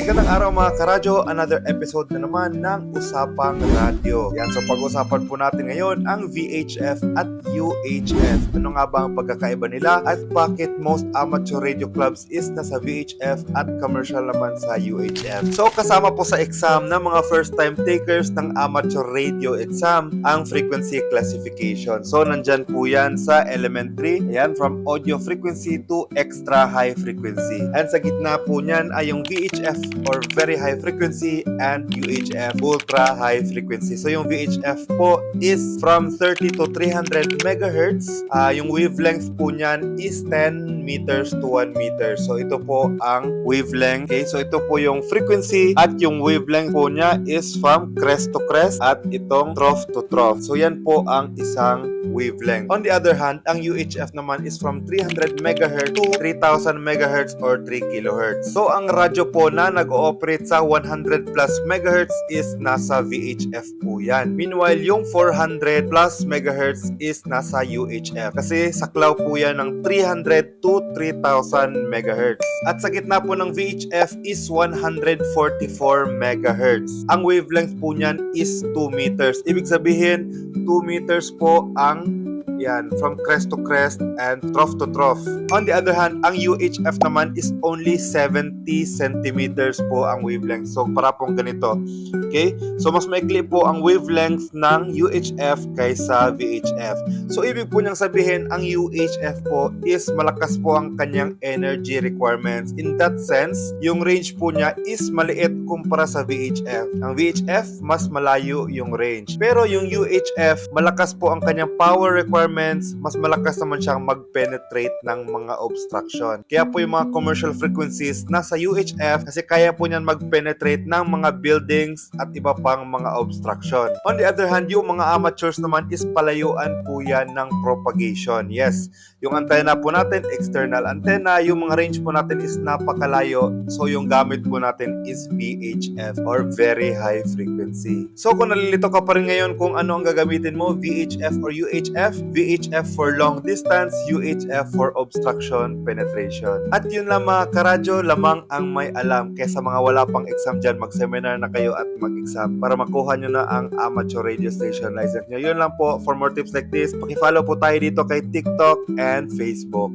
Magandang araw mga karadyo, another episode na naman ng Usapang Radyo. Yan, so pag-usapan po natin ngayon ang VHF at UHF. Ano nga ba ang pagkakaiba nila at bakit most amateur radio clubs is nasa VHF at commercial naman sa UHF. So kasama po sa exam ng mga first time takers ng amateur radio exam ang frequency classification. So nandyan po yan sa elementary, yan, from audio frequency to extra high frequency. And sa gitna po niyan ay yung VHF or very high frequency and UHF ultra high frequency. So yung VHF po is from 30 to 300 megahertz. Yung wavelength po niyan is 10 meters to 1 meter. So ito po ang wavelength. Okay, so ito po yung frequency at yung wavelength po niya is from crest to crest at itong trough to trough. So yan po ang isang wavelength. On the other hand, ang UHF naman is from 300 megahertz to 3000 megahertz or 3 kilohertz. So ang radyo po na nag-ooperate sa 100 plus megahertz is nasa VHF po yan. Meanwhile, yung 400 plus megahertz is nasa UHF. Kasi saklaw po yan ng 300 to 3000 megahertz. At sa gitna po ng VHF is 144 megahertz. Ang wavelength po niyan is 2 meters. Ibig sabihin, 2 meters po ang yan, from crest to crest and trough to trough. On the other hand, ang UHF naman is only 70 centimeters po ang wavelength. So, para pong ganito. Okay? So, mas maikli po ang wavelength ng UHF kaysa VHF. So, ibig po niyang sabihin, ang UHF po is malakas po ang kanyang energy requirements. In that sense, yung range po niya is maliit kumpara sa VHF. Ang VHF, mas malayo yung range. Pero yung UHF, malakas po ang kanyang power requirements, mas malakas naman siyang mag-penetrate ng mga obstruction. Kaya po yung mga commercial frequencies nasa UHF kasi kaya po niyan mag-penetrate ng mga buildings at iba pang mga obstruction. On the other hand, yung mga amateurs naman is palayuan po yan ng propagation. Yes, yung antenna po natin, external antenna, yung mga range po natin is napakalayo. So yung gamit po natin is VHF or very high frequency. So kung nalilito ka pa rin ngayon kung ano ang gagamitin mo, VHF or UHF, VHF for long distance, UHF for obstruction penetration. At yun lang mga karadyo, lamang ang may alam. Kaya sa mga wala pang exam dyan, mag-seminar na kayo at mag-exam para makuha nyo na ang amateur radio station license nyo. Yun lang po. For more tips like this, pakifollow po tayo dito kay TikTok and Facebook.